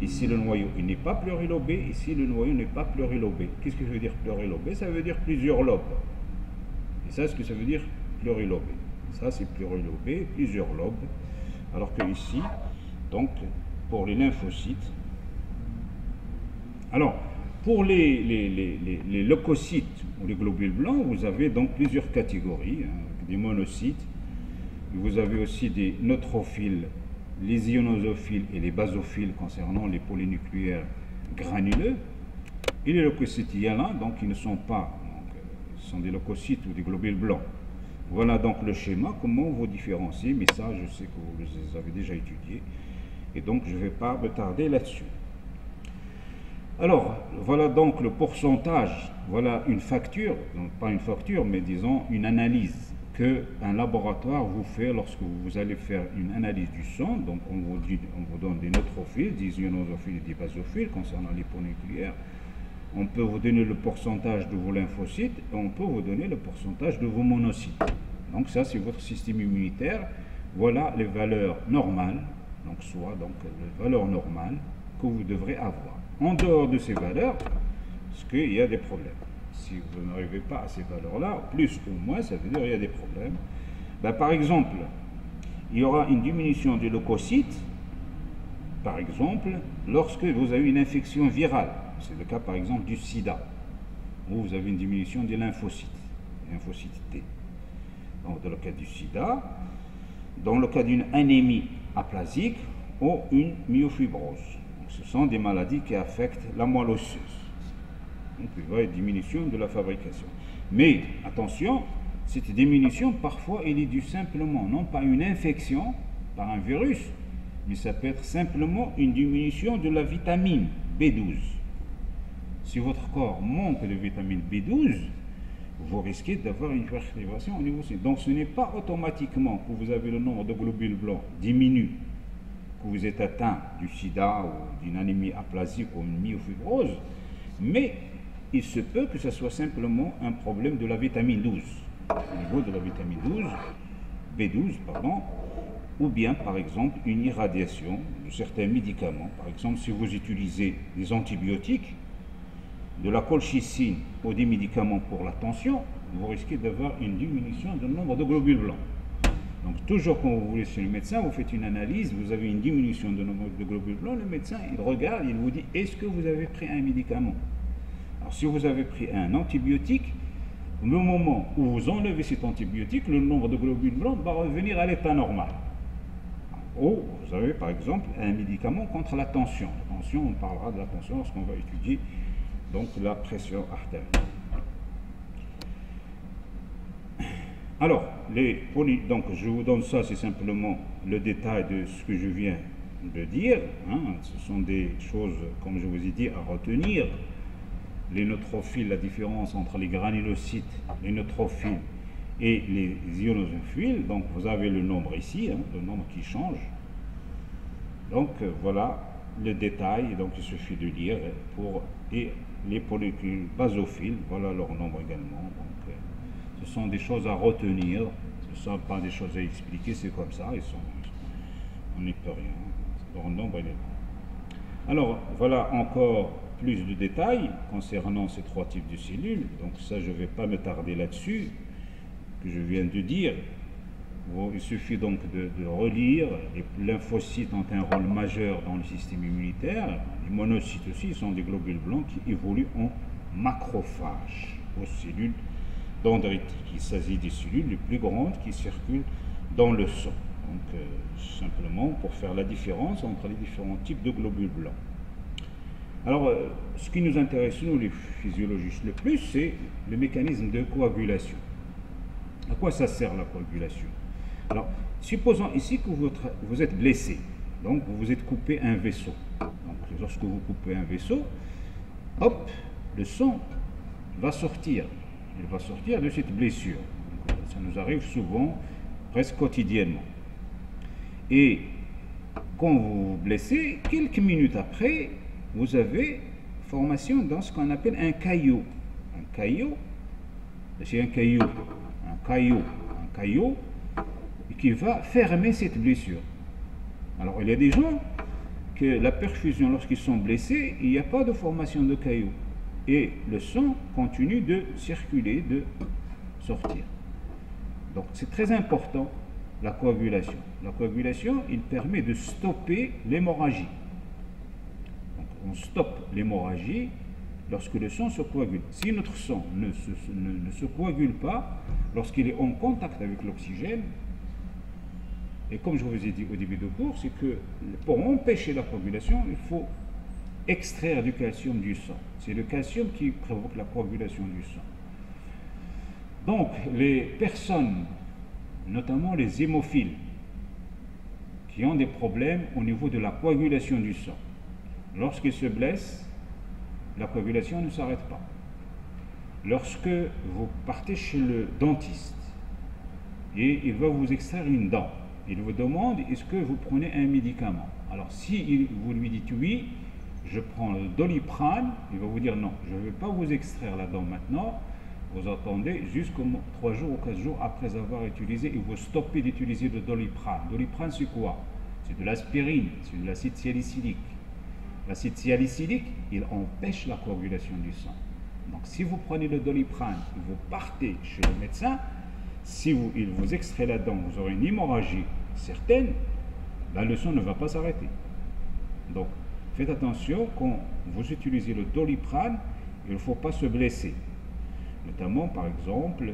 Ici, le noyau il n'est pas plurilobé. Ici, le noyau n'est pas plurilobé. Qu'est-ce que ça veut dire plurilobé? Ça veut dire plusieurs lobes. Et ça, ce que ça veut dire plurilobé. Ça, c'est plurilobé, plusieurs lobes. Alors que ici, donc, pour les lymphocytes. Alors, pour les leucocytes ou les globules blancs, vous avez donc plusieurs catégories, des monocytes. Vous avez aussi des neutrophiles, les ionosophiles et les basophiles concernant les polynucléaires granuleux. Et les leucocytes, il y en a, donc ils ne sont pas, ce sont des leucocytes ou des globules blancs. Voilà donc le schéma, comment vous différencier, mais ça je sais que vous les avez déjà étudiés, et donc je ne vais pas me tarder là-dessus. Alors, voilà donc le pourcentage, voilà une facture, donc pas une facture, mais disons une analyse qu'un laboratoire vous fait lorsque vous allez faire une analyse du sang. Donc on vous donne des neutrophiles, des ionosophiles et des basophiles concernant les polynucléaires. On peut vous donner le pourcentage de vos lymphocytes et on peut vous donner le pourcentage de vos monocytes. Donc ça c'est votre système immunitaire. Voilà les valeurs normales, donc soit donc les valeurs normales que vous devrez avoir. En dehors de ces valeurs, parce qu'il y a des problèmes. Si vous n'arrivez pas à ces valeurs-là, plus ou moins, ça veut dire qu'il y a des problèmes. Ben, par exemple, il y aura une diminution des leucocytes, par exemple, lorsque vous avez une infection virale. C'est le cas, par exemple, du sida, où vous avez une diminution des lymphocytes T. Donc, dans le cas du sida, dans le cas d'une anémie aplasique ou une myofibrose. Ce sont des maladies qui affectent la moelle osseuse. Donc il va y avoir une diminution de la fabrication. Mais attention, cette diminution, parfois, elle est due simplement, non pas une infection par un virus, mais ça peut être simplement une diminution de la vitamine B12. Si votre corps manque de vitamine B12, vous risquez d'avoir une perturbation au niveau cellulaire. Donc ce n'est pas automatiquement que vous avez le nombre de globules blancs diminue, que vous êtes atteint du sida ou d'une anémie aplasique ou une myofibrose, mais il se peut que ce soit simplement un problème de la vitamine 12, au niveau de la vitamine B12, ou bien par exemple une irradiation de certains médicaments. Par exemple, si vous utilisez des antibiotiques, de la colchicine ou des médicaments pour la tension, vous risquez d'avoir une diminution du nombre de globules blancs. Donc toujours quand vous voulez chez le médecin, vous faites une analyse, vous avez une diminution du nombre de globules blancs, le médecin il regarde, il vous dit est-ce que vous avez pris un médicament? Alors si vous avez pris un antibiotique, le moment où vous enlevez cet antibiotique, le nombre de globules blancs va revenir à l'état normal. Ou vous avez par exemple un médicament contre la tension. La tension, on parlera de la tension lorsqu'on va étudier donc la pression artérielle. Alors, donc je vous donne ça, c'est simplement le détail de ce que je viens de dire. Ce sont des choses, comme je vous ai dit, à retenir. Les neutrophiles, la différence entre les granulocytes, les neutrophiles et les ionosophiles. Donc vous avez le nombre ici, le nombre qui change. Donc voilà le détail, donc il suffit de lire et les polynucléaires basophiles, voilà leur nombre également. Donc ce sont des choses à retenir, ce ne sont pas des choses à expliquer, c'est comme ça, on n'y peut rien, leur nombre est là. Alors voilà encore plus de détails concernant ces trois types de cellules, donc ça je ne vais pas me tarder là-dessus, que je viens de dire. Bon, il suffit donc de relire. Les lymphocytes ont un rôle majeur dans le système immunitaire. Les monocytes aussi sont des globules blancs qui évoluent en macrophages, aux cellules dendritiques. Il s'agit des cellules les plus grandes qui circulent dans le sang. Donc, simplement pour faire la différence entre les différents types de globules blancs. Alors, ce qui nous intéresse, nous les physiologistes, le plus, c'est le mécanisme de coagulation. À quoi ça sert la coagulation? Alors, supposons ici que vous êtes blessé, donc vous vous êtes coupé un vaisseau. Donc, lorsque vous coupez un vaisseau, hop, le sang va sortir. Il va sortir de cette blessure. Donc, ça nous arrive souvent, presque quotidiennement. Et quand vous vous blessez, quelques minutes après, vous avez formation dans ce qu'on appelle un caillot. Un caillot, c'est un caillot qui va fermer cette blessure. Alors, il y a des gens que la perfusion, lorsqu'ils sont blessés, il n'y a pas de formation de caillot. Et le sang continue de circuler, de sortir. Donc, c'est très important, la coagulation. La coagulation, il permet de stopper l'hémorragie. On stoppe l'hémorragie lorsque le sang se coagule. Si notre sang ne se coagule pas, lorsqu'il est en contact avec l'oxygène, et comme je vous ai dit au début de cours, c'est que pour empêcher la coagulation, il faut extraire du calcium du sang. C'est le calcium qui provoque la coagulation du sang. Donc, les personnes, notamment les hémophiles, qui ont des problèmes au niveau de la coagulation du sang, lorsqu'ils se blessent, la coagulation ne s'arrête pas. Lorsque vous partez chez le dentiste et il va vous extraire une dent, il vous demande est-ce que vous prenez un médicament. Alors si vous lui dites oui, je prends le Doliprane, il va vous dire non, je ne vais pas vous extraire la dent maintenant, vous attendez jusqu'aux 3 jours ou 4 jours après avoir utilisé et vous stoppez d'utiliser le Doliprane. Doliprane c'est quoi? C'est de l'aspirine, c'est de l'acide salicylique. L'acide salicylique, il empêche la coagulation du sang. Donc si vous prenez le Doliprane, vous partez chez le médecin, si il vous extrait la dent, vous aurez une hémorragie certaine, ben le sang ne va pas s'arrêter. Donc faites attention, quand vous utilisez le Doliprane, il ne faut pas se blesser. Notamment, par exemple,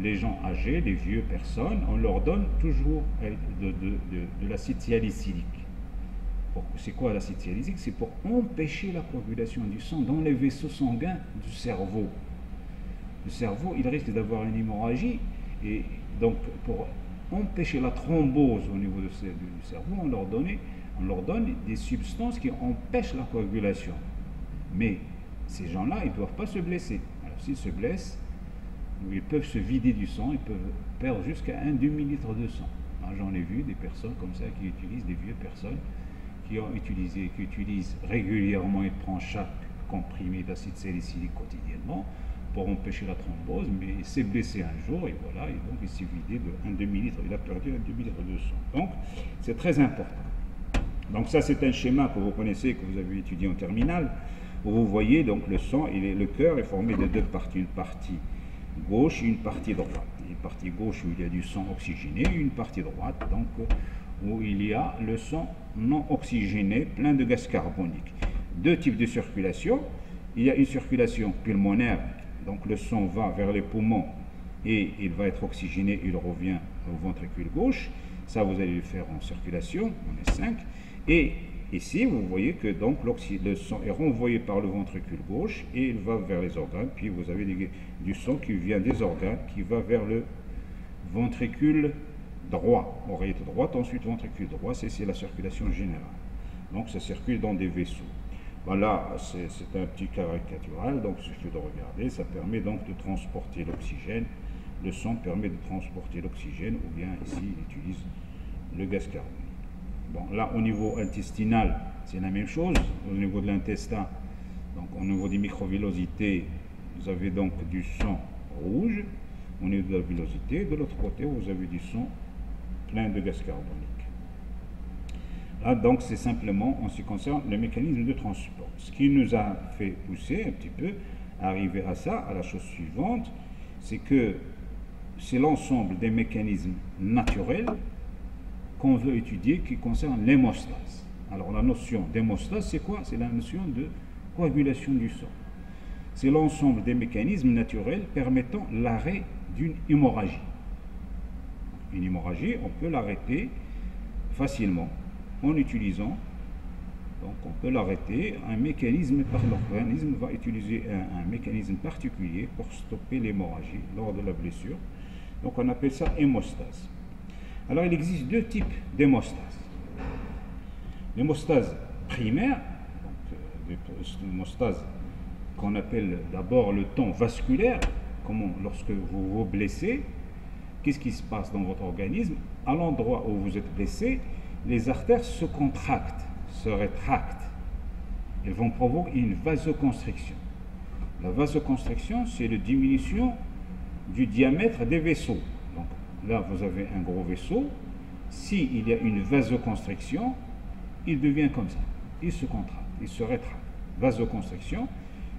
les gens âgés, les vieux personnes, on leur donne toujours de l'acide salicylique. C'est quoi l'acide salicylique? C'est pour empêcher la coagulation du sang dans les vaisseaux sanguins du cerveau. Le cerveau, il risque d'avoir une hémorragie, et donc pour empêcher la thrombose au niveau du cerveau, on leur donne des substances qui empêchent la coagulation. Mais ces gens-là, ils ne doivent pas se blesser. Alors s'ils se blessent, ils peuvent se vider du sang, ils peuvent perdre jusqu'à un demi-litre de sang. J'en ai vu des personnes comme ça qui utilisent, des vieux personnes, qui utilisent régulièrement et prennent chaque comprimé d'acide salicylique quotidiennement pour empêcher la thrombose, mais il s'est blessé un jour et voilà, et donc il s'est vidé de 1 demi-litre, il a perdu 1 demi-litre de sang. Donc c'est très important. Donc ça c'est un schéma que vous connaissez, que vous avez étudié en terminale, où vous voyez donc le sang, le cœur est formé de 2 parties, une partie gauche et une partie droite. Une partie gauche où il y a du sang oxygéné, et une partie droite donc où il y a le sang non oxygéné, plein de gaz carbonique. 2 types de circulation. Il y a une circulation pulmonaire, donc le sang va vers les poumons et il va être oxygéné, il revient au ventricule gauche. Ça, vous allez le faire en circulation, on est 5. Et ici, vous voyez que donc le sang est renvoyé par le ventricule gauche et il va vers les organes. Puis vous avez du sang qui vient des organes, qui va vers le ventricule droit, oreillette droite, ensuite ventricule droit, c'est la circulation générale. Donc ça circule dans des vaisseaux. Voilà, c'est un petit caricatural, donc il suffit de regarder, ça permet donc de transporter l'oxygène. Le sang permet de transporter l'oxygène, ou bien ici il utilise le gaz carbonique. Bon, là au niveau intestinal, c'est la même chose, au niveau de l'intestin, donc au niveau des microvillosités, vous avez donc du sang rouge, au niveau de la villosité, de l'autre côté vous avez du sang plein de gaz carbonique. Là, donc, c'est simplement en ce qui concerne le mécanisme de transport. Ce qui nous a fait pousser un petit peu à arriver à ça, à la chose suivante, c'est que c'est l'ensemble des mécanismes naturels qu'on veut étudier qui concernent l'hémostase. Alors, la notion d'hémostase, c'est quoi? C'est la notion de coagulation du sang. c'est l'ensemble des mécanismes naturels permettant l'arrêt d'une hémorragie. Une hémorragie, on peut l'arrêter facilement en utilisant, donc on peut l'arrêter, un mécanisme, l'organisme va utiliser un mécanisme particulier pour stopper l'hémorragie lors de la blessure. Donc on appelle ça hémostase. Alors il existe deux types d'hémostase. L'hémostase primaire, l'hémostase qu'on appelle d'abord le temps vasculaire, comme lorsque vous vous blessez, qu'est-ce qui se passe dans votre organisme? À l'endroit où vous êtes blessé, les artères se contractent, se rétractent. Elles vont provoquer une vasoconstriction. La vasoconstriction, c'est la diminution du diamètre des vaisseaux. Donc là, vous avez un gros vaisseau. S'il y a une vasoconstriction, il devient comme ça. Il se contracte, il se rétracte. Vasoconstriction.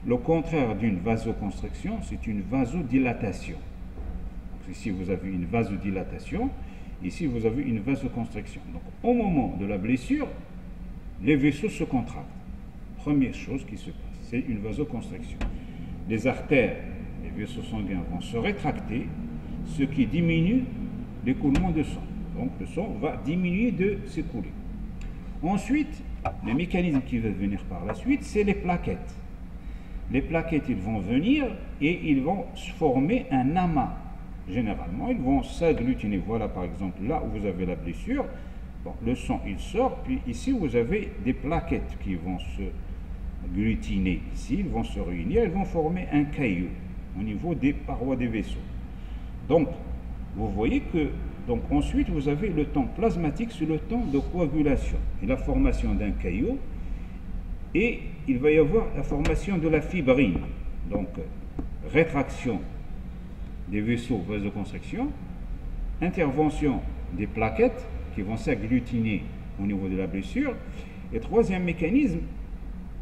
Le contraire d'une vasoconstriction, c'est une vasodilatation. Donc, ici, vous avez une vasodilatation. Ici, vous avez une vasoconstriction. Donc, au moment de la blessure, les vaisseaux se contractent. Première chose qui se passe, c'est une vasoconstriction. Les artères, les vaisseaux sanguins vont se rétracter, ce qui diminue l'écoulement de sang. Donc, le sang va diminuer de s'écouler. Ensuite, le mécanisme qui va venir par la suite, c'est les plaquettes. Les plaquettes, ils vont venir et ils vont former un amas. Généralement, ils vont s'agglutiner. Voilà, par exemple, là où vous avez la blessure, bon, le sang, il sort, puis ici, vous avez des plaquettes qui vont se glutiner. Ici, ils vont se réunir, ils vont former un caillou au niveau des parois des vaisseaux. Donc, vous voyez que, donc ensuite, vous avez le temps plasmatique, c'est le temps de coagulation et la formation d'un caillou, et il va y avoir la formation de la fibrine, donc rétraction des vaisseaux, vasoconstriction, intervention des plaquettes qui vont s'agglutiner au niveau de la blessure, et troisième mécanisme,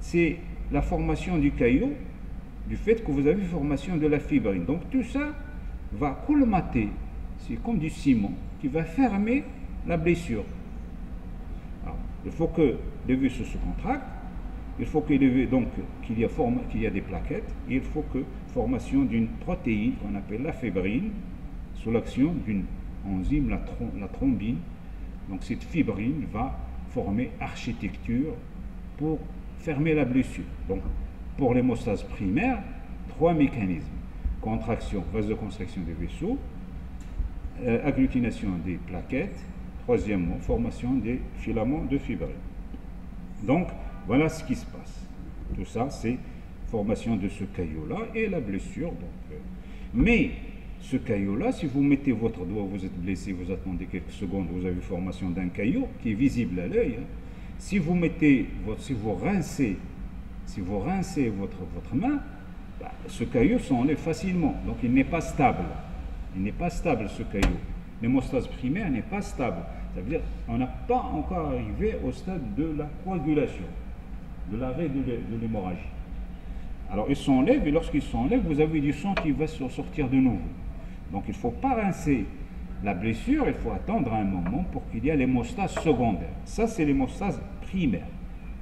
c'est la formation du caillou, du fait que vous avez formation de la fibrine. Donc tout ça va colmater, c'est comme du ciment qui va fermer la blessure. Alors, il faut que les vaisseaux se contractent, il faut qu'il y a des plaquettes, et il faut que formation d'une protéine qu'on appelle la fibrine, sous l'action d'une enzyme, la thrombine. Donc cette fibrine va former architecture pour fermer la blessure. Donc pour l'hémostase primaire, trois mécanismes: contraction, vasoconstriction des vaisseaux, agglutination des plaquettes, troisièmement, formation des filaments de fibrine. Donc voilà ce qui se passe. Tout ça, c'est formation de ce caillot-là et la blessure. Mais ce caillot-là, si vous mettez votre doigt, vous êtes blessé, vous attendez quelques secondes, vous avez formation d'un caillot qui est visible à l'œil. Si vous rincez votre main, ce caillot s'enlève facilement. Donc il n'est pas stable. Il n'est pas stable, ce caillot. L'hémostase primaire n'est pas stable. Ça veut dire qu'on n'a pas encore arrivé au stade de la coagulation, de l'arrêt de l'hémorragie. Alors il s'enlève, et lorsqu'il s'enlève, vous avez du sang qui va sortir de nouveau. Donc il ne faut pas rincer la blessure, il faut attendre un moment pour qu'il y ait l'hémostase secondaire. Ça, c'est l'hémostase primaire.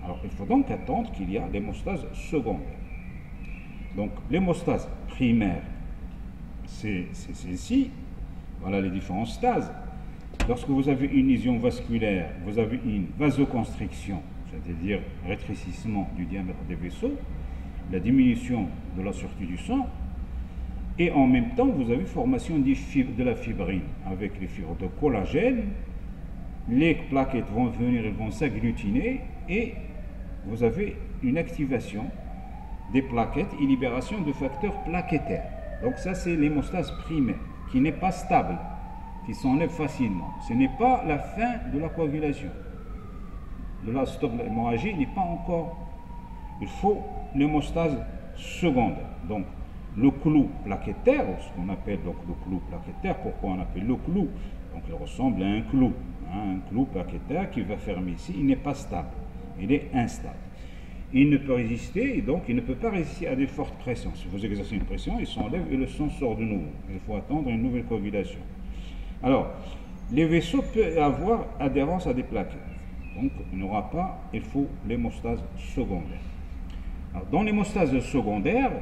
Alors il faut donc attendre qu'il y ait l'hémostase secondaire. Donc l'hémostase primaire, c'est celle-ci. Voilà les différents stades. Lorsque vous avez une lésion vasculaire, vous avez une vasoconstriction, c'est-à-dire rétrécissement du diamètre des vaisseaux, la diminution de la sortie du sang, et en même temps, vous avez formation de la fibrine avec les fibres de collagène. Les plaquettes vont venir, elles vont s'agglutiner, et vous avez une activation des plaquettes et libération de facteurs plaquettaires. Donc ça, c'est l'hémostase primaire, qui n'est pas stable, qui s'enlève facilement. Ce n'est pas la fin de la coagulation. De la stop de l'hémorragie n'est pas encore. Il faut l'hémostase secondaire. Donc le clou plaquettaire, ce qu'on appelle donc le clou plaquettaire, pourquoi on appelle le clou? Donc il ressemble à un clou plaquettaire qui va fermer ici. Il n'est pas stable, il est instable. Il ne peut résister, et donc il ne peut pas résister à des fortes pressions. Si vous exercez une pression, il s'enlève et le sang sort de nouveau. Il faut attendre une nouvelle coagulation. Alors, les vaisseaux peuvent avoir adhérence à des plaquettes. Donc, il faut l'hémostase secondaire. Alors, dans l'hémostase secondaire,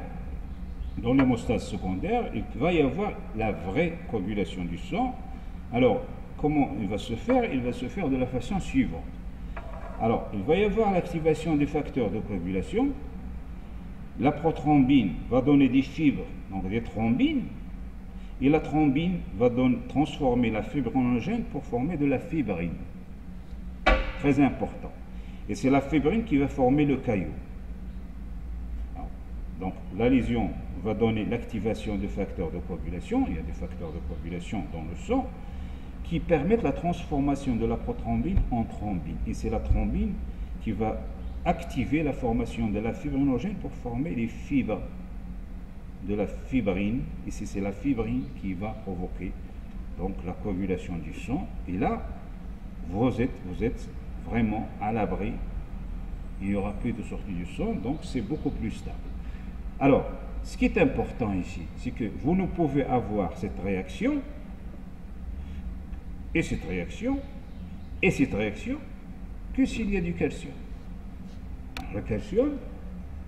dans l'hémostase secondaire, il va y avoir la vraie coagulation du sang. Alors, comment il va se faire? Il va se faire de la façon suivante. Alors, il va y avoir l'activation des facteurs de coagulation. La prothrombine va donner des fibres, donc des thrombines, et la thrombine va transformer la fibrinogène pour former de la fibrine. Très important. Et c'est la fibrine qui va former le caillot. Donc, la lésion va donner l'activation de facteurs de coagulation. Il y a des facteurs de coagulation dans le sang qui permettent la transformation de la prothrombine en thrombine. Et c'est la thrombine qui va activer la formation de la fibrinogène pour former les fibres de la fibrine. Et c'est la fibrine qui va provoquer donc la coagulation du sang. Et là, vous êtes vraiment à l'abri. Il n'y aura plus de sortie du sang, donc c'est beaucoup plus stable. Alors, ce qui est important ici, c'est que vous ne pouvez avoir cette réaction, et cette réaction, et cette réaction, que s'il y a du calcium. Le calcium,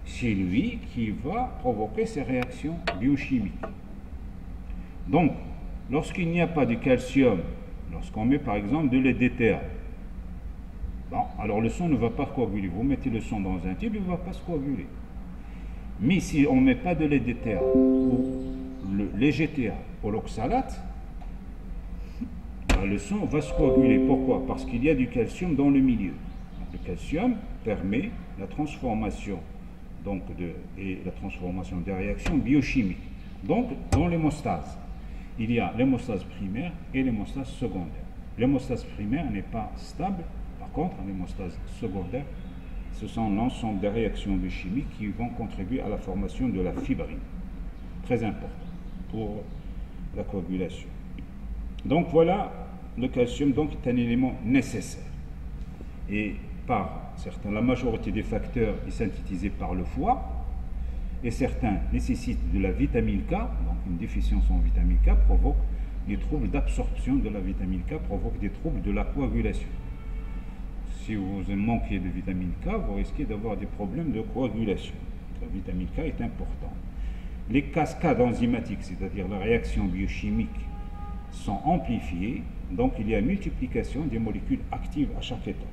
c'est lui qui va provoquer ces réactions biochimiques. Donc, lorsqu'il n'y a pas de calcium, lorsqu'on met par exemple de l'EDTA, bon, alors le sang ne va pas coaguler. Vous mettez le sang dans un tube, il ne va pas se coaguler. Mais si on ne met pas de l'EDTA ou l'EGTA ou l'oxalate, le sang va se coaguler. Pourquoi? Parce qu'il y a du calcium dans le milieu. Donc, le calcium permet la transformation et la transformation des réactions biochimiques. Donc, dans l'hémostase, il y a l'hémostase primaire et l'hémostase secondaire. L'hémostase primaire n'est pas stable. Par contre, l'hémostase secondaire, ce sont l'ensemble des réactions biochimiques qui vont contribuer à la formation de la fibrine. Très important pour la coagulation. Donc voilà, le calcium donc, est un élément nécessaire. Et la majorité des facteurs est synthétisée par le foie, et certains nécessitent de la vitamine K, donc une déficience en vitamine K provoque des troubles d'absorption de la vitamine K, provoque des troubles de la coagulation. Si vous manquez de vitamine K, vous risquez d'avoir des problèmes de coagulation. La vitamine K est importante. Les cascades enzymatiques, c'est-à-dire la réaction biochimique, sont amplifiées, donc il y a multiplication des molécules actives à chaque étape.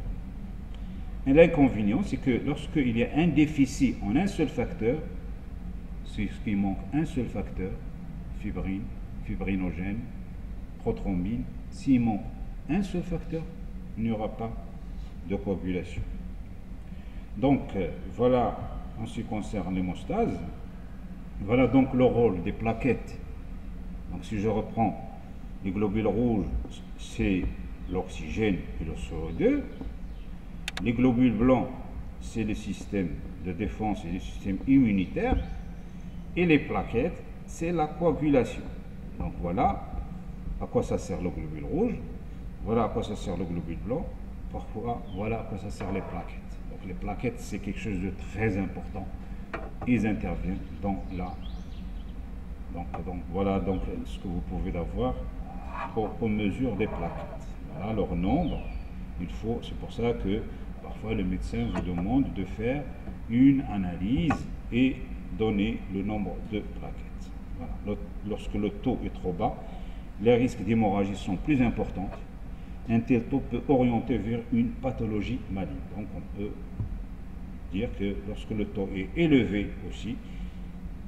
Et l'inconvénient, c'est que lorsqu'il y a un déficit en un seul facteur, c'est ce qui manque un seul facteur, fibrine, fibrinogène, prothrombine, s'il manque un seul facteur, il n'y aura pas de coagulation. Donc voilà en ce qui concerne l'hémostase. Voilà donc le rôle des plaquettes. Donc si je reprends, les globules rouges, c'est l'oxygène et le CO2. Les globules blancs, c'est le système de défense et le système immunitaire. Et les plaquettes, c'est la coagulation. Donc voilà à quoi ça sert le globule rouge, voilà à quoi ça sert le globule blanc. Parfois, voilà à quoi ça sert les plaquettes. Donc les plaquettes, c'est quelque chose de très important. Ils interviennent dans la... Donc voilà donc ce que vous pouvez avoir pour mesure des plaquettes. Voilà leur nombre. C'est pour ça que parfois le médecin vous demande de faire une analyse et donner le nombre de plaquettes. Voilà. Lorsque le taux est trop bas, les risques d'hémorragie sont plus importants. Un tel taux peut orienter vers une pathologie maligne. Donc on peut dire que lorsque le taux est élevé aussi,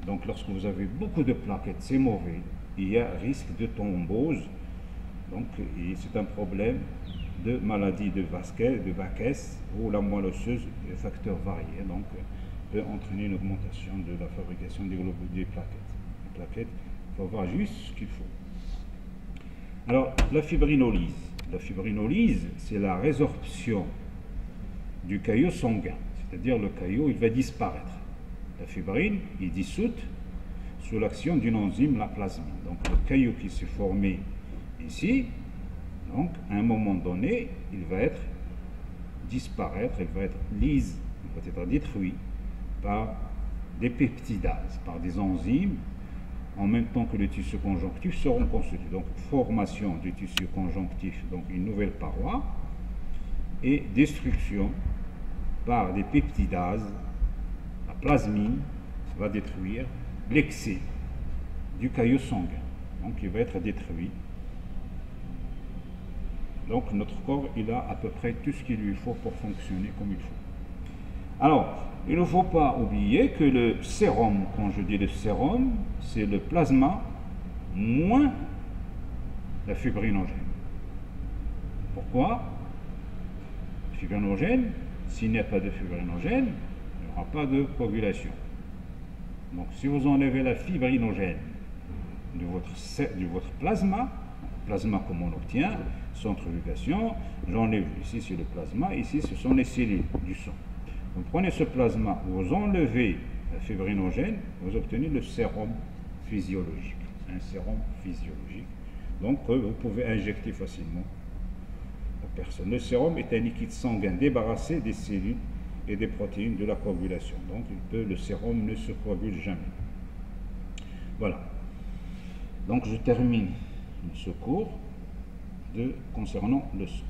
donc lorsque vous avez beaucoup de plaquettes, c'est mauvais. Il y a risque de thrombose. Donc c'est un problème de maladie de Vaquès où la moelle osseuse est facteur varié. Donc peut entraîner une augmentation de la fabrication des plaquettes. Les plaquettes, il faut voir juste ce qu'il faut. Alors la fibrinolyse. La fibrinolyse, c'est la résorption du caillot sanguin, c'est-à-dire le caillot, il va disparaître. La fibrine est dissoute sous l'action d'une enzyme, la plasmine. Donc le caillot qui s'est formé ici, donc à un moment donné, il va disparaître, il va être lisse, il va être détruit par des peptidases, par des enzymes, en même temps que le tissu conjonctif seront constitués. Donc formation du tissu conjonctif, donc une nouvelle paroi, et destruction par des peptidases. La plasmine va détruire l'excès du caillot sanguin. Donc il va être détruit. Donc notre corps, il a à peu près tout ce qu'il lui faut pour fonctionner comme il faut. Alors, il ne faut pas oublier que le sérum, quand je dis le sérum, c'est le plasma moins la fibrinogène. Pourquoi? Fibrinogène, s'il n'y a pas de fibrinogène, il n'y aura pas de coagulation. Donc si vous enlevez la fibrinogène de votre plasma comme on obtient, centrifugation, j'enlève ici c'est le plasma, ici ce sont les cellules du sang. Vous prenez ce plasma, vous enlevez la fibrinogène, vous obtenez le sérum physiologique, un sérum physiologique, donc vous pouvez injecter facilement la personne. Le sérum est un liquide sanguin débarrassé des cellules et des protéines de la coagulation, donc le sérum ne se coagule jamais. Voilà, donc je termine ce cours concernant le sang.